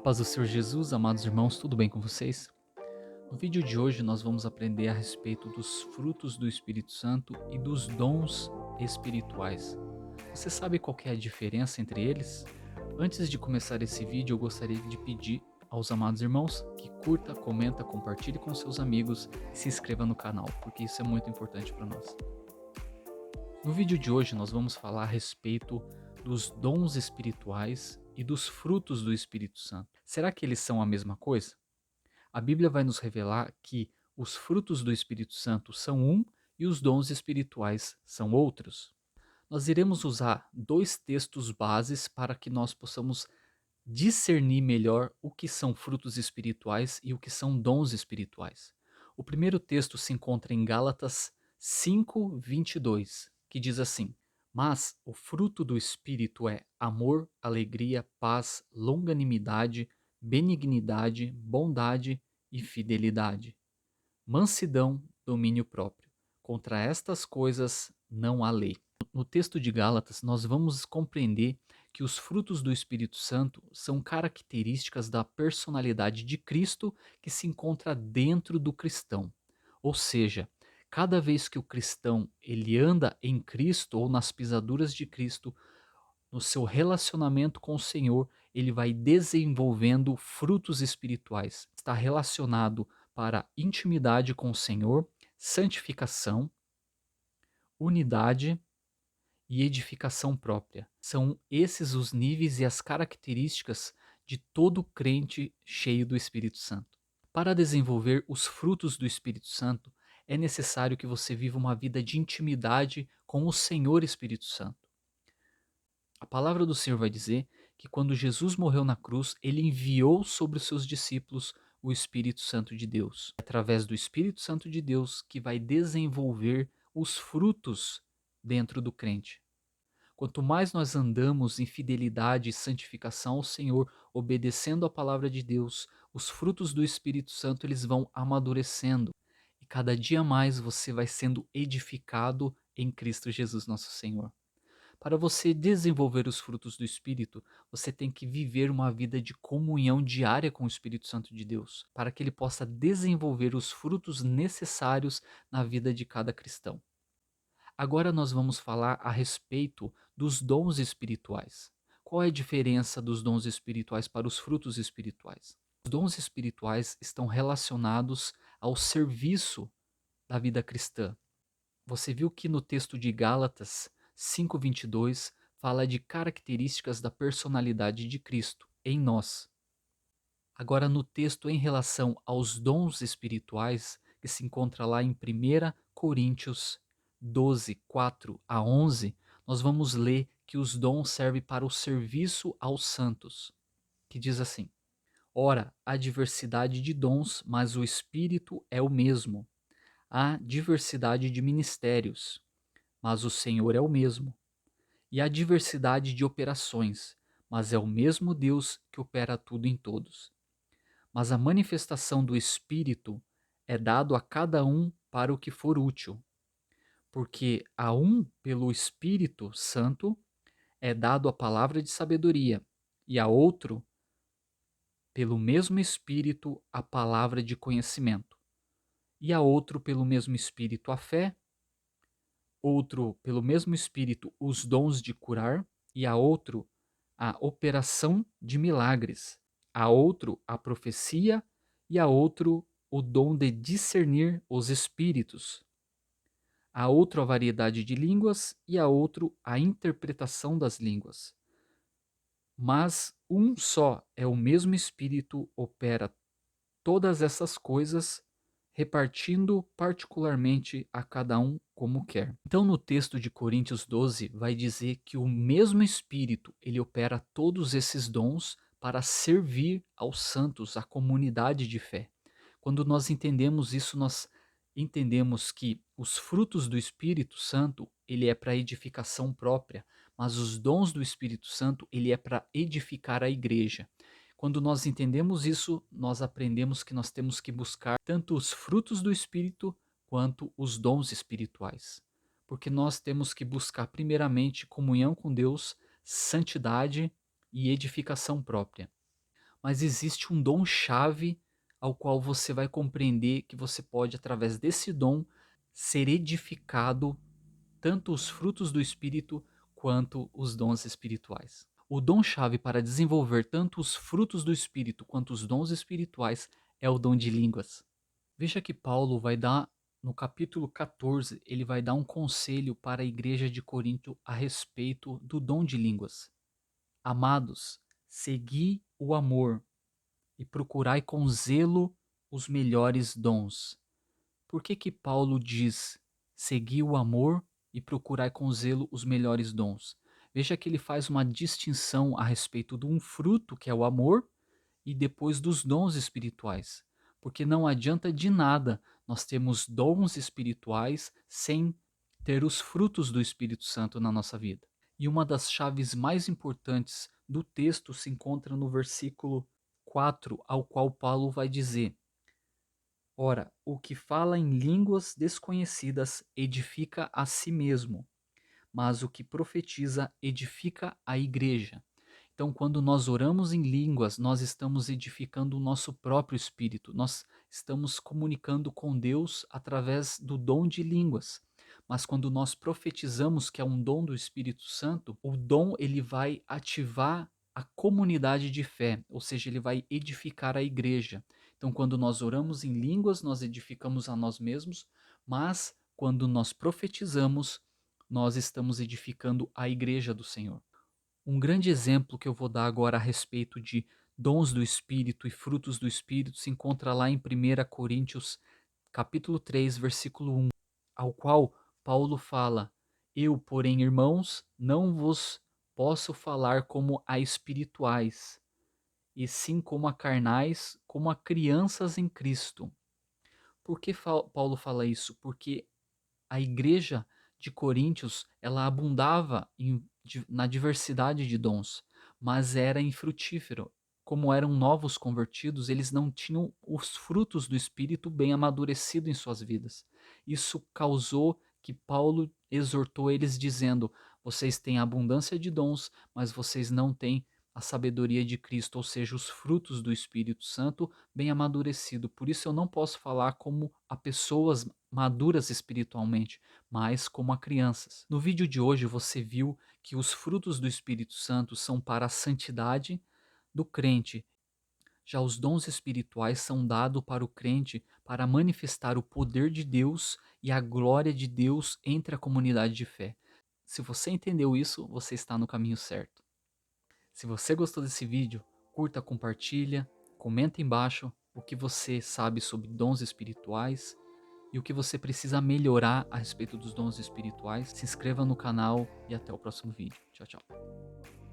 Paz do Senhor Jesus, amados irmãos, tudo bem com vocês? No vídeo de hoje nós vamos aprender a respeito dos frutos do Espírito Santo e dos dons espirituais. Você sabe qual que é a diferença entre eles? Antes de começar esse vídeo, eu gostaria de pedir aos amados irmãos que curta, comenta, compartilhe com seus amigos e se inscreva no canal, porque isso é muito importante para nós. No vídeo de hoje nós vamos falar a respeito dos dons espirituais e dos frutos do Espírito Santo. Será que eles são a mesma coisa? A Bíblia vai nos revelar que os frutos do Espírito Santo são um e os dons espirituais são outros. Nós iremos usar dois textos bases para que nós possamos discernir melhor o que são frutos espirituais e o que são dons espirituais. O primeiro texto se encontra em Gálatas 5:22, que diz assim: Mas o fruto do Espírito é amor, alegria, paz, longanimidade, benignidade, bondade e fidelidade. Mansidão, domínio próprio. Contra estas coisas não há lei. No texto de Gálatas, nós vamos compreender que os frutos do Espírito Santo são características da personalidade de Cristo que se encontra dentro do cristão. Ou seja, cada vez que o cristão ele anda em Cristo ou nas pisaduras de Cristo, no seu relacionamento com o Senhor, ele vai desenvolvendo frutos espirituais. Está relacionado para intimidade com o Senhor, santificação, unidade e edificação própria. São esses os níveis e as características de todo crente cheio do Espírito Santo. Para desenvolver os frutos do Espírito Santo, é necessário que você viva uma vida de intimidade com o Senhor Espírito Santo. A palavra do Senhor vai dizer que quando Jesus morreu na cruz, ele enviou sobre os seus discípulos o Espírito Santo de Deus. É através do Espírito Santo de Deus que vai desenvolver os frutos dentro do crente. Quanto mais nós andamos em fidelidade e santificação ao Senhor, obedecendo a palavra de Deus, os frutos do Espírito Santo eles vão amadurecendo. E cada dia mais você vai sendo edificado em Cristo Jesus, nosso Senhor. Para você desenvolver os frutos do Espírito, você tem que viver uma vida de comunhão diária com o Espírito Santo de Deus, para que ele possa desenvolver os frutos necessários na vida de cada cristão. Agora nós vamos falar a respeito dos dons espirituais. Qual é a diferença dos dons espirituais para os frutos espirituais? Os dons espirituais estão relacionados ao serviço da vida cristã. Você viu que no texto de Gálatas 5:22 fala de características da personalidade de Cristo em nós. Agora, no texto em relação aos dons espirituais, que se encontra lá em 1 Coríntios 12:4 a 11, nós vamos ler que os dons servem para o serviço aos santos, que diz assim: Ora, há diversidade de dons, mas o Espírito é o mesmo. Há diversidade de ministérios, mas o Senhor é o mesmo. E há diversidade de operações, mas é o mesmo Deus que opera tudo em todos. Mas a manifestação do Espírito é dado a cada um para o que for útil, porque a um, pelo Espírito Santo, é dado a palavra de sabedoria, e a outro, pelo mesmo Espírito, a palavra de conhecimento, e a outro, pelo mesmo Espírito, a fé, outro, pelo mesmo Espírito, os dons de curar, e a outro, a operação de milagres, a outro, a profecia, e a outro, o dom de discernir os espíritos, a outro, a variedade de línguas, e a outro, a interpretação das línguas. Mas um só é o mesmo Espírito, opera todas essas coisas, repartindo particularmente a cada um como quer. Então, no texto de Coríntios 12, vai dizer que o mesmo Espírito, ele opera todos esses dons para servir aos santos, à comunidade de fé. Quando nós entendemos isso, nós entendemos que os frutos do Espírito Santo, ele é para edificação própria, mas os dons do Espírito Santo, ele é para edificar a igreja. Quando nós entendemos isso, nós aprendemos que nós temos que buscar tanto os frutos do Espírito quanto os dons espirituais. Porque nós temos que buscar primeiramente comunhão com Deus, santidade e edificação própria. mas existe um dom-chave ao qual você vai compreender que você pode, através desse dom, ser edificado tanto os frutos do Espírito quanto os dons espirituais. O dom-chave para desenvolver tanto os frutos do Espírito quanto os dons espirituais é o dom de línguas. Veja que Paulo vai dar, no capítulo 14, ele vai dar um conselho para a igreja de Corinto a respeito do dom de línguas. Amados, segui o amor e procurai com zelo os melhores dons. Por que que Paulo diz: segui o amor e procurai com zelo os melhores dons? Veja que ele faz uma distinção a respeito de um fruto, que é o amor, e depois dos dons espirituais. Porque não adianta de nada nós termos dons espirituais sem ter os frutos do Espírito Santo na nossa vida. E uma das chaves mais importantes do texto se encontra no versículo 4, ao qual Paulo vai dizer: ora, o que fala em línguas desconhecidas edifica a si mesmo, mas o que profetiza edifica a igreja. Então, quando nós oramos em línguas, nós estamos edificando o nosso próprio espírito, nós estamos comunicando com Deus através do dom de línguas. Mas quando nós profetizamos, que é um dom do Espírito Santo, o dom ele vai ativar a comunidade de fé, ou seja, ele vai edificar a igreja. Então, quando nós oramos em línguas, nós edificamos a nós mesmos, mas quando nós profetizamos, nós estamos edificando a igreja do Senhor. Um grande exemplo que eu vou dar agora a respeito de dons do Espírito e frutos do Espírito se encontra lá em 1 Coríntios, capítulo 3, versículo 1, ao qual Paulo fala: eu, porém, irmãos, não vos posso falar como a espirituais, e sim como a carnais, como a crianças em Cristo. Por que Paulo fala isso? Porque a igreja de Coríntios, ela abundava na diversidade de dons, mas era infrutífero. Como eram novos convertidos, eles não tinham os frutos do Espírito bem amadurecido em suas vidas. Isso causou que Paulo exortou eles dizendo: vocês têm abundância de dons, mas vocês não têm a sabedoria de Cristo, ou seja, os frutos do Espírito Santo bem amadurecido. Por isso eu não posso falar como a pessoas maduras espiritualmente, mas como a crianças. No vídeo de hoje você viu que os frutos do Espírito Santo são para a santidade do crente. Já os dons espirituais são dados para o crente para manifestar o poder de Deus e a glória de Deus entre a comunidade de fé. Se você entendeu isso, você está no caminho certo. Se você gostou desse vídeo, curta, compartilha, comenta embaixo o que você sabe sobre dons espirituais e o que você precisa melhorar a respeito dos dons espirituais. Se inscreva no canal e até o próximo vídeo. Tchau, tchau.